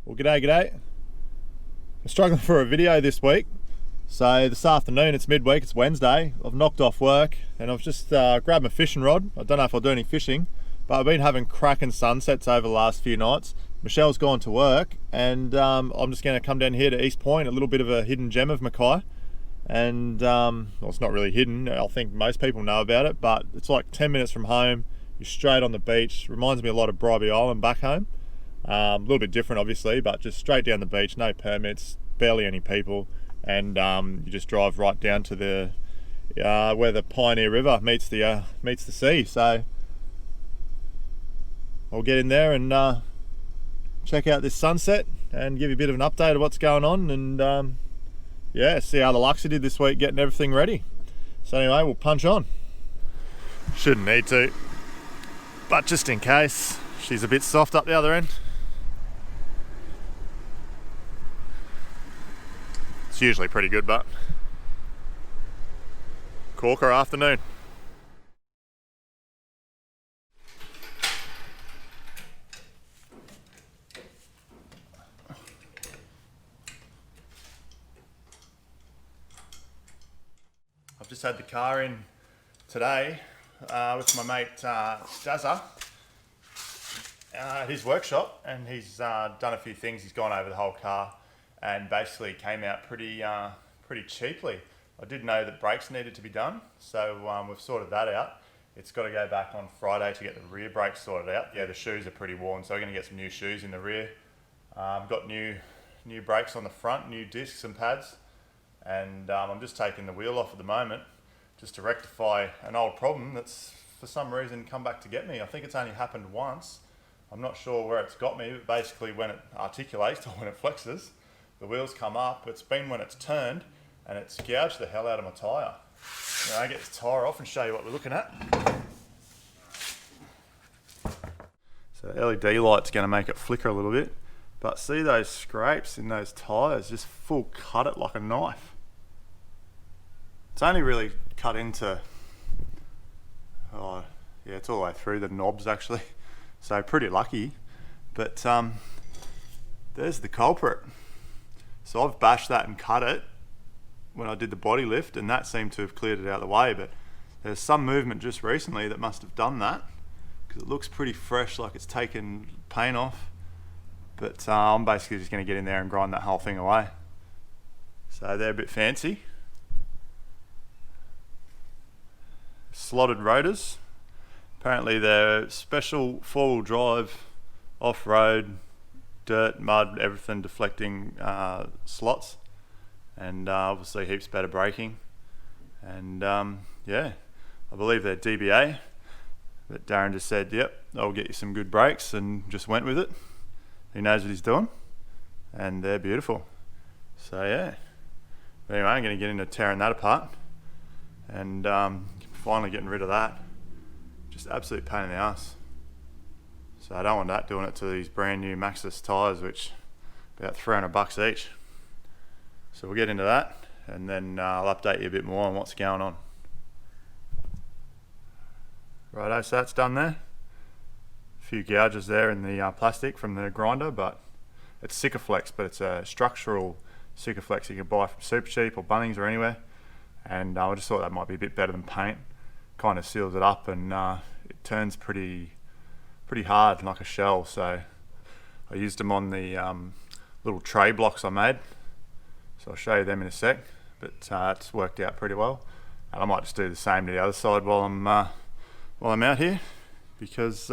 Well, g'day. I'm struggling for a video this week. So this afternoon, it's midweek, it's Wednesday. I've knocked off work and I've just grabbed my fishing rod. I don't know if I'll do any fishing, but I've been having cracking sunsets over the last few nights. Michelle's gone to work and I'm just going to come down here to East Point, a little bit of a hidden gem of Mackay. And well, it's not really hidden. I think most people know about it, but it's like 10 minutes from home. You're straight on the beach. Reminds me a lot of Bribie Island back home. A little bit different obviously, but just straight down the beach, no permits, barely any people, and you just drive right down to the where the Pioneer River meets the sea. So I'll get in there and check out this sunset and give you a bit of an update of what's going on, and yeah, see how the Luxie did this week getting everything ready. So anyway, we'll punch on. Shouldn't need to, but just in case, she's a bit soft up the other end. It's usually pretty good, but corker afternoon. I've just had the car in today with my mate Dazza at his workshop, and he's done a few things. He's gone over the whole car and basically came out pretty cheaply. I did know that brakes needed to be done, so we've sorted that out. It's got to go back on Friday to get the rear brakes sorted out. Yeah, the shoes are pretty worn, so we're going to get some new shoes in the rear. Got new brakes on the front, new discs and pads, and I'm just taking the wheel off at the moment just to rectify an old problem that's for some reason come back to get me. I think it's only happened once. I'm not sure where it's got me, but basically when it articulates or when it flexes, the wheels come up. It's been when it's turned and it's gouged the hell out of my tyre. Now I'll get the tyre off and show you what we're looking at. So the LED light's going to make it flicker a little bit, but see those scrapes in those tyres, just full cut it like a knife. It's only really cut into, oh yeah, it's all the way through the knobs actually. So pretty lucky, but there's the culprit. So I've bashed that and cut it when I did the body lift, and that seemed to have cleared it out of the way, but there's some movement just recently that must have done that, because it looks pretty fresh, like it's taken paint off. But I'm basically just going to get in there and grind that whole thing away. So they're a bit fancy. Slotted rotors. Apparently they're special four-wheel drive, off-road, dirt, mud, everything deflecting slots, and obviously heaps better braking. And yeah, I believe they're DBA, but Darren just said, yep, I'll get you some good brakes, and just went with it. He knows what he's doing, and they're beautiful. So yeah, but anyway, I'm going to get into tearing that apart and finally getting rid of that. Just absolute pain in the ass. So I don't want that doing it to these brand new Maxxis tyres, which are about $300 each. So we'll get into that, and then I'll update you a bit more on what's going on. Righto, so that's done there. A few gouges there in the plastic from the grinder, but it's Sikaflex, but it's a structural Sikaflex you can buy from Supercheap or Bunnings or anywhere. And I just thought that might be a bit better than paint. Kind of seals it up, and it turns pretty hard, like a shell. So I used them on the little tray blocks I made, so I'll show you them in a sec, but it's worked out pretty well. And I might just do the same to the other side while I'm out here, because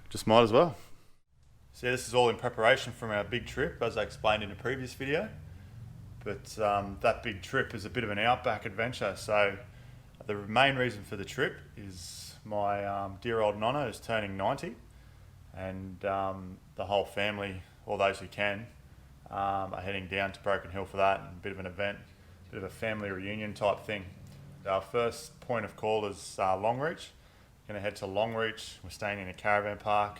just might as well. So yeah, this is all in preparation from our big trip, as I explained in a previous video. But that big trip is a bit of an outback adventure. So the main reason for the trip is my dear old nonna is turning 90, and the whole family, all those who can, are heading down to Broken Hill for that, and a bit of an event, a bit of a family reunion type thing. Our first point of call is Longreach. Going to head to Longreach. We're staying in a caravan park.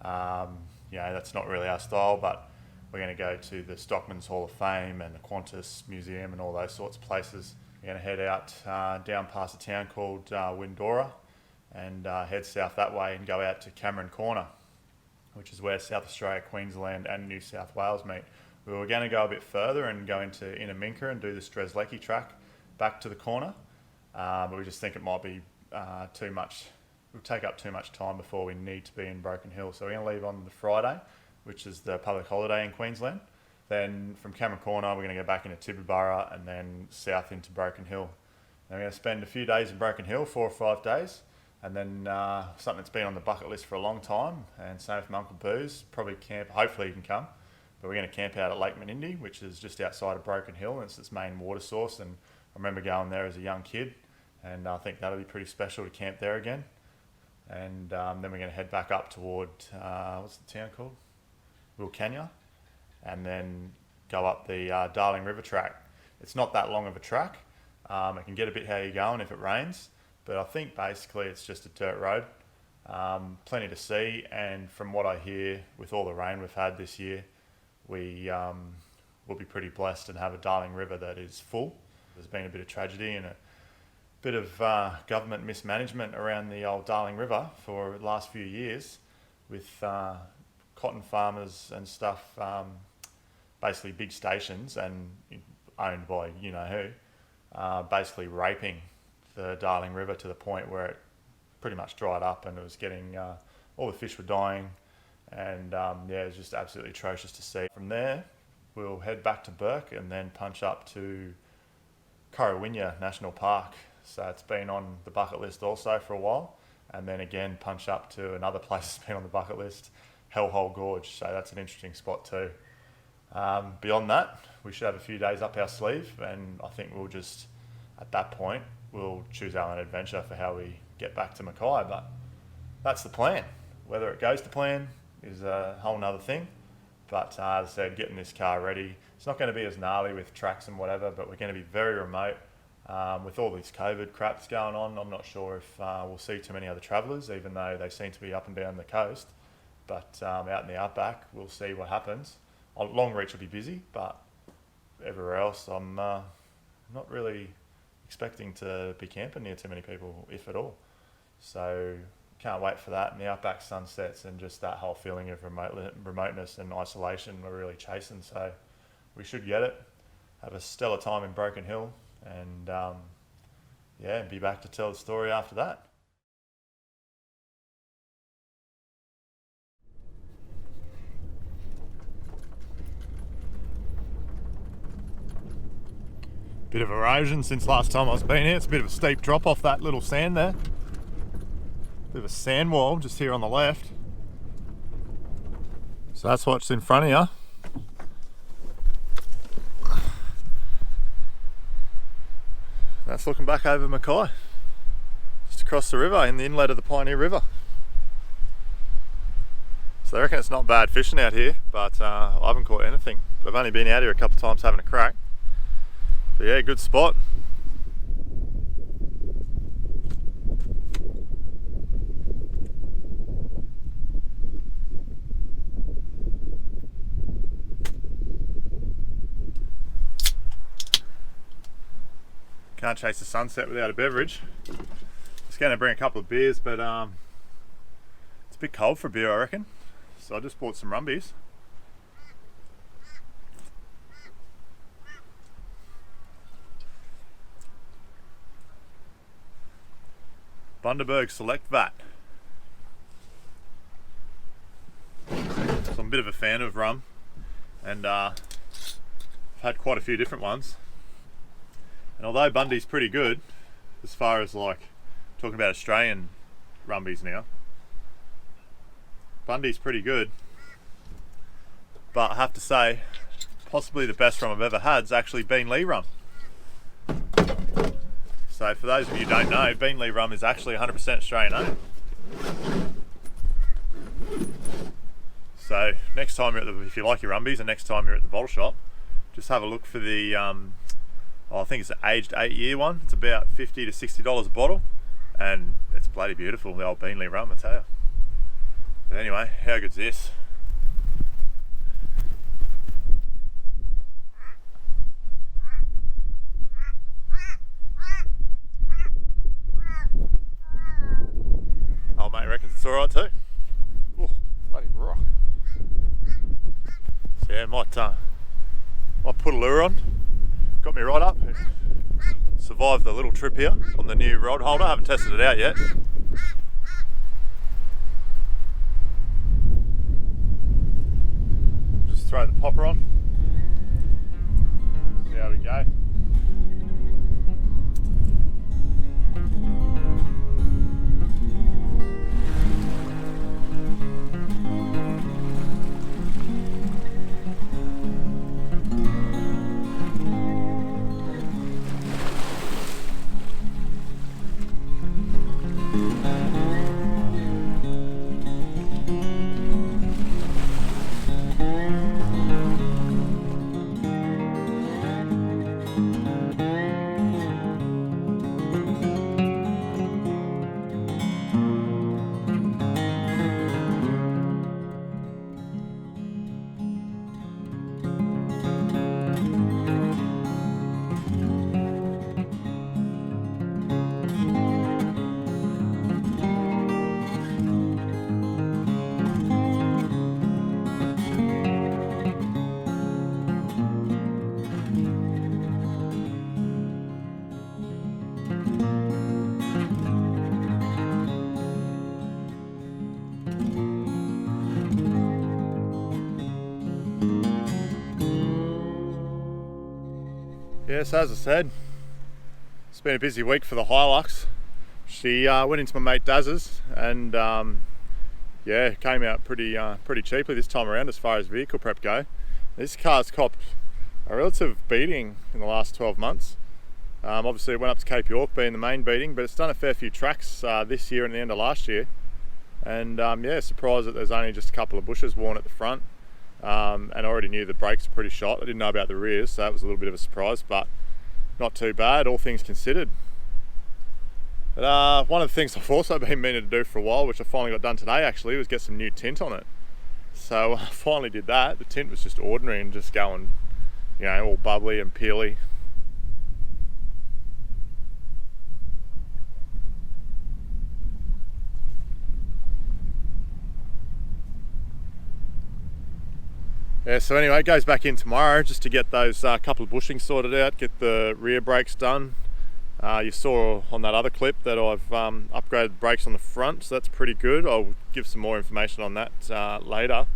That's not really our style, but we're going to go to the Stockman's Hall of Fame and the Qantas Museum and all those sorts of places. We're going to head out down past a town called Windora and head south that way and go out to Cameron Corner. which is where South Australia, Queensland and New South Wales meet. We were going to go a bit further and go into Inaminka and do the Strzelecki track back to the corner, but we just think it might be too much. It'll take up too much time before we need to be in Broken Hill. So we're going to leave on the Friday, which is the public holiday in Queensland. Then from Cameron Corner, we're going to go back into Tibooburra and then south into Broken Hill. Then we're going to spend a few days in Broken Hill, 4 or 5 days. And then something that's been on the bucket list for a long time, and same from Uncle Boo's, probably camp, hopefully he can come. But we're going to camp out at Lake Menindee, which is just outside of Broken Hill, and it's its main water source. And I remember going there as a young kid, and I think that'll be pretty special to camp there again. And then we're going to head back up toward, what's the town called? Wilcannia, and then go up the Darling River track. It's not that long of a track. It can get a bit how you're going if it rains, but I think basically it's just a dirt road. Plenty to see, and from what I hear, with all the rain we've had this year, we will be pretty blessed and have a Darling River that is full. There's been a bit of tragedy and a bit of government mismanagement around the old Darling River for the last few years, with cotton farmers and stuff, basically big stations and owned by you know who, basically raping the Darling River to the point where it pretty much dried up and it was getting, all the fish were dying, and it was just absolutely atrocious to see. From there, we'll head back to Bourke and then punch up to Corrowinia National Park. So it's been on the bucket list also for a while, and then again punch up to another place that's been on the bucket list, Hellhole Gorge. So that's an interesting spot too. Beyond that, we should have a few days up our sleeve, and I think we'll just, at that point, we'll choose our own adventure for how we get back to Mackay. But that's the plan. Whether it goes to plan is a whole nother thing. But as I said, getting this car ready, it's not going to be as gnarly with tracks and whatever, but we're going to be very remote. With all this COVID crap that's going on, I'm not sure if we'll see too many other travellers, even though they seem to be up and down the coast. But out in the Outback, we'll see what happens. Longreach will be busy, but everywhere else, I'm not really expecting to be camping near too many people, if at all. So can't wait for that. And the Outback sunsets and just that whole feeling of remoteness and isolation we're really chasing. So we should get it. Have a stellar time in Broken Hill, and be back to tell the story after that. Bit of erosion since last time I've been here. It's a bit of a steep drop off that little sand there. Bit of a sand wall just here on the left. So that's what's in front of you. That's looking back over Mackay, just across the river in the inlet of the Pioneer River. So I reckon it's not bad fishing out here, but I haven't caught anything. I've only been out here a couple of times having a crack. But yeah, good spot. Can't chase the sunset without a beverage. Just going to bring a couple of beers, but it's a bit cold for a beer, I reckon. So I just bought some rumbies. Bundaberg Select Vat. So I'm a bit of a fan of rum, and I've had quite a few different ones. And although Bundy's pretty good, as far as like talking about Australian rumbies now, Bundy's pretty good. But I have to say, possibly the best rum I've ever had is actually Beanlee rum. So for those of you who don't know, Beanlee rum is actually 100% Australian owned. So next time you're at the, if you like your rumbies, and next time you're at the bottle shop, just have a look for the, I think it's an aged 8-year one. It's about $50 to $60 a bottle, and it's bloody beautiful, the old Beanlee rum, I tell you. But anyway, how good's this? Oh mate, reckons it's alright too. Oh, bloody rock. might put a lure on. Got me right up. Survived the little trip here on the new rod holder. Haven't tested it out yet. Just throw the popper on. See how we go. Yes, as I said, it's been a busy week for the Hilux. She went into my mate Daz's and yeah, came out pretty cheaply this time around as far as vehicle prep go. This car's copped a relative beating in the last 12 months. Obviously it went up to Cape York being the main beating, but it's done a fair few tracks this year and the end of last year. And yeah, surprised that there's only just a couple of bushes worn at the front. And I already knew the brakes were pretty shot. I didn't know about the rears, so that was a little bit of a surprise, but not too bad, all things considered. But one of the things I've also been meaning to do for a while, which I finally got done today actually, was get some new tint on it. So I finally did that. The tint was just ordinary and just going, you know, all bubbly and peely. Yeah, so anyway, it goes back in tomorrow just to get those couple of bushings sorted out, get the rear brakes done. You saw on that other clip that I've upgraded the brakes on the front, so that's pretty good. I'll give some more information on that later.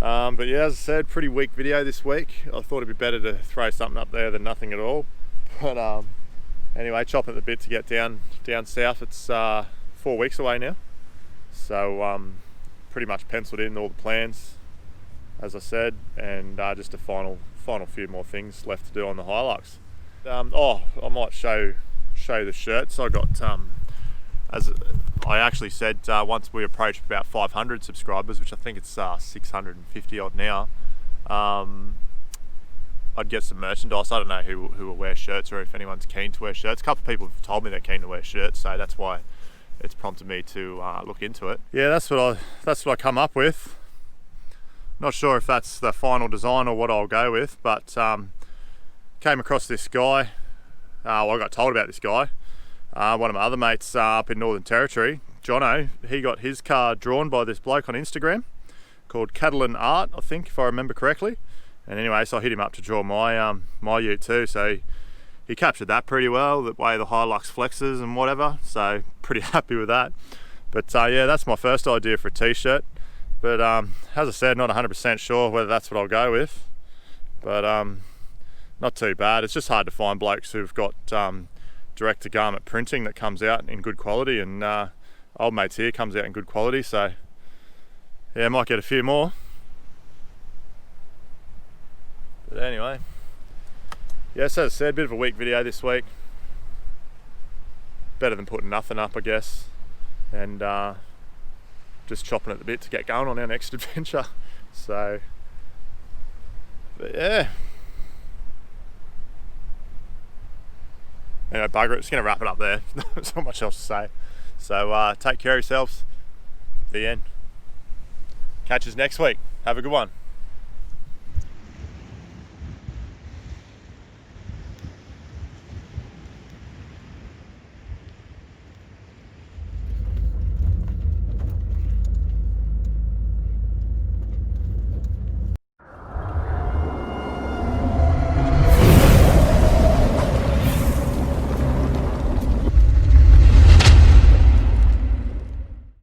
But yeah, as I said, pretty weak video this week. I thought it'd be better to throw something up there than nothing at all. But anyway, chopping at the bit to get down south. It's 4 weeks away now, so pretty much penciled in all the plans, as I said, and just a final few more things left to do on the Hilux. Oh, I might show the shirts I got. As I actually said, once we approached about 500 subscribers, which I think it's 650 odd now, I'd get some merchandise. I don't know who will wear shirts or if anyone's keen to wear shirts. A couple of people have told me they're keen to wear shirts, so that's why it's prompted me to look into it. Yeah, that's what I come up with. Not sure if that's the final design or what I'll go with, but came across this guy. Well, I got told about this guy. One of my other mates up in Northern Territory, Jono, he got his car drawn by this bloke on Instagram called Catalan Art, I think, if I remember correctly. And anyway, so I hit him up to draw my ute too. So he captured that pretty well, the way the Hilux flexes and whatever. So pretty happy with that. But yeah, that's my first idea for a t-shirt. But as I said, not 100% sure whether that's what I'll go with. But not too bad. It's just hard to find blokes who've got direct-to-garment printing that comes out in good quality, and old mates here comes out in good quality. So yeah, might get a few more. But anyway, yes, as I said, a bit of a weak video this week. Better than putting nothing up, I guess. And just chopping at the bit to get going on our next adventure. So, but yeah. Anyway, bugger it, just going to wrap it up there. There's not much else to say. So take care of yourselves. The end. Catch us next week. Have a good one.